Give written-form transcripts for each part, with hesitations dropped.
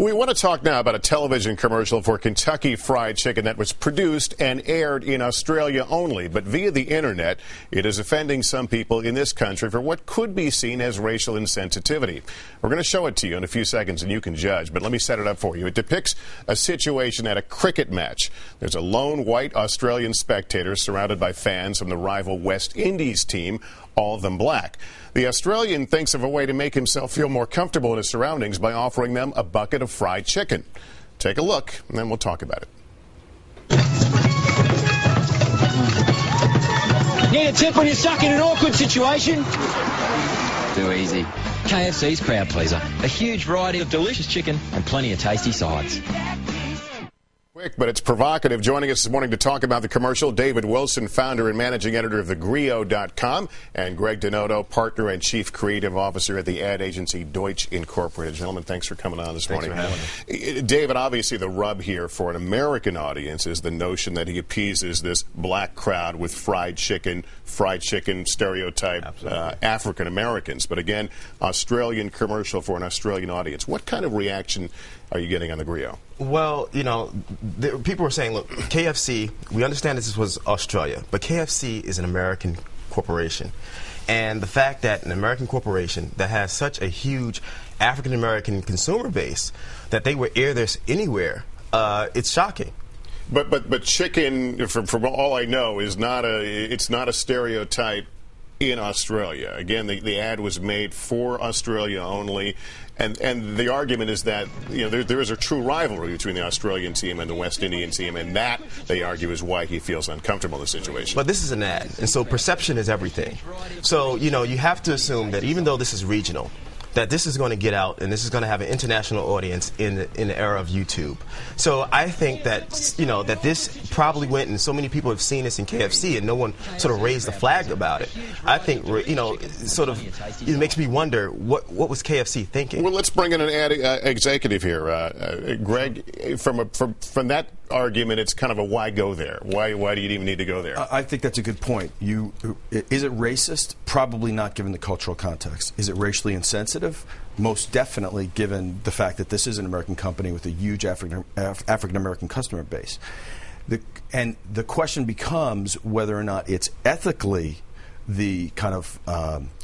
We want to talk now about a television commercial for Kentucky Fried Chicken that was produced and aired in Australia only, but via the internet, it is offending some people in this country for what could be seen as racial insensitivity. We're going to show it to you in a few seconds and you can judge, but let me set it up for you. It depicts a situation at a cricket match. There's a lone white Australian spectator surrounded by fans from the rival West Indies team, all of them black. The Australian thinks of a way to make himself feel more comfortable in his surroundings by offering them a bucket of fried chicken. Take a look, and then we'll talk about it. Need a tip when you're stuck in an awkward situation? Too easy. KFC's crowd pleaser. A huge variety of delicious chicken and plenty of tasty sides. Quick, but it's provocative. Joining us this morning to talk about the commercial, David Wilson, founder and managing editor of thegrio.com, and Greg Donato, partner and chief creative officer at the ad agency Deutsch Incorporated. Gentlemen, thanks for coming on this morning. Thanks for having me. David, obviously the rub here for an American audience is the notion that he appeases this black crowd with fried chicken stereotype African Americans. But again, Australian commercial for an Australian audience. What kind of reaction are you getting on the Grio? Well, you know, people were saying, look, KFC, we understand this was Australia, but KFC is an American corporation. And the fact that an American corporation that has such a huge African-American consumer base, that they would air this anywhere, it's shocking. But chicken, from all I know, is not a stereotype in Australia. Again, the ad was made for Australia only, and the argument is that there is a true rivalry between the Australian team and the West Indian team, and that, they argue, is why he feels uncomfortable in the situation. But this is an ad, and so perception is everything. So, you have to assume that even though this is regional, that this is going to get out and this is going to have an international audience in the era of YouTube. So I think that that this probably went, and so many people have seen this in KFC and no one sort of raised the flag about it. I think it makes me wonder what was KFC thinking. Well, let's bring in an ad executive here, Greg. From that argument, it's kind of a why go there? Why do you even need to go there? I think that's a good point. Is it racist? Probably not, given the cultural context. Is it racially insensitive? Most definitely, given the fact that this is an American company with a huge African-American customer base. And the question becomes whether or not it's ethically the kind of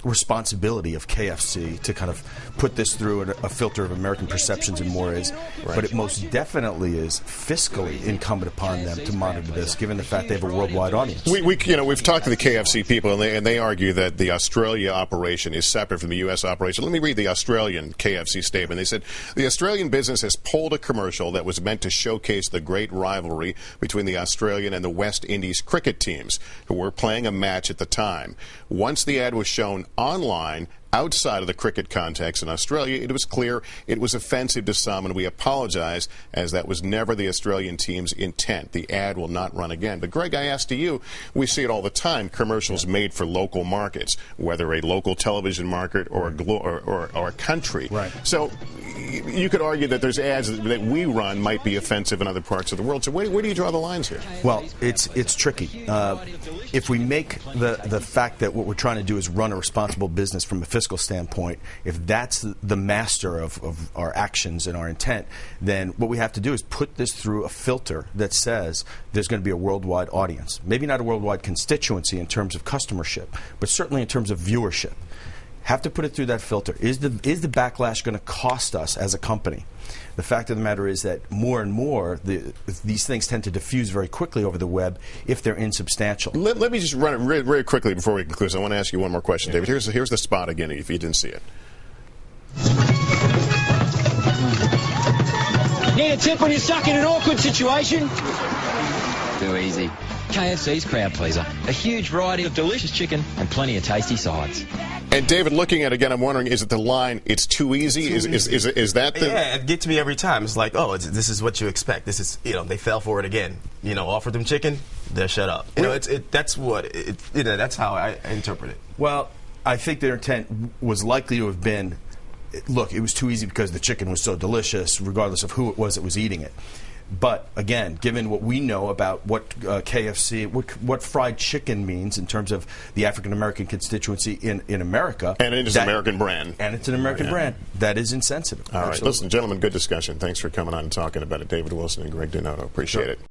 responsibility of KFC to kind of put this through a filter of American perceptions and mores, but it most definitely is fiscally incumbent upon them to monitor this, given the fact they have a worldwide audience. We've talked to the KFC people, and they argue that the Australia operation is separate from the U.S. operation. Let me read the Australian KFC statement. They said, the Australian business has pulled a commercial that was meant to showcase the great rivalry between the Australian and the West Indies cricket teams, who were playing a match at the time. Once the ad was shown online, outside of the cricket context in Australia, it was clear it was offensive to some, and we apologize, as that was never the Australian team's intent. The ad will not run again. But Greg, I ask to you, we see it all the time, commercials made for local markets, whether a local television market or a country. Right. So you could argue that there's ads that we run might be offensive in other parts of the world. So where do you draw the lines here? Well, it's tricky. If we make the fact that what we're trying to do is run a responsible business from a fiscal standpoint, if that's the master of our actions and our intent, then what we have to do is put this through a filter that says there's going to be a worldwide audience. Maybe not a worldwide constituency in terms of customership, but certainly in terms of viewership. Have to put it through that filter. Is the backlash going to cost us as a company? The fact of the matter is that more and more these things tend to diffuse very quickly over the web if they're insubstantial. Let me just run it very quickly before we conclude. So I want to ask you one more question, David. Here's the spot again, if you didn't see it. Need a tip when you're stuck in an awkward situation? Too easy. KFC's crowd pleaser. A huge variety of delicious chicken and plenty of tasty sides. And David, looking at it again, I'm wondering, is it the line, it's too easy? Is that the... Yeah, it gets me every time. It's like, this is what you expect. This is, they fell for it again. Offered them chicken, they'll shut up. That's how I interpret it. Well, I think their intent was likely to have been, look, it was too easy because the chicken was so delicious, regardless of who it was that was eating it. But again, given what we know about what KFC, what fried chicken means in terms of the African American constituency in America, and it is an American brand, brand, that is insensitive. All right, listen, gentlemen, good discussion. Thanks for coming on and talking about it, David Wilson and Greg Donato. Appreciate it.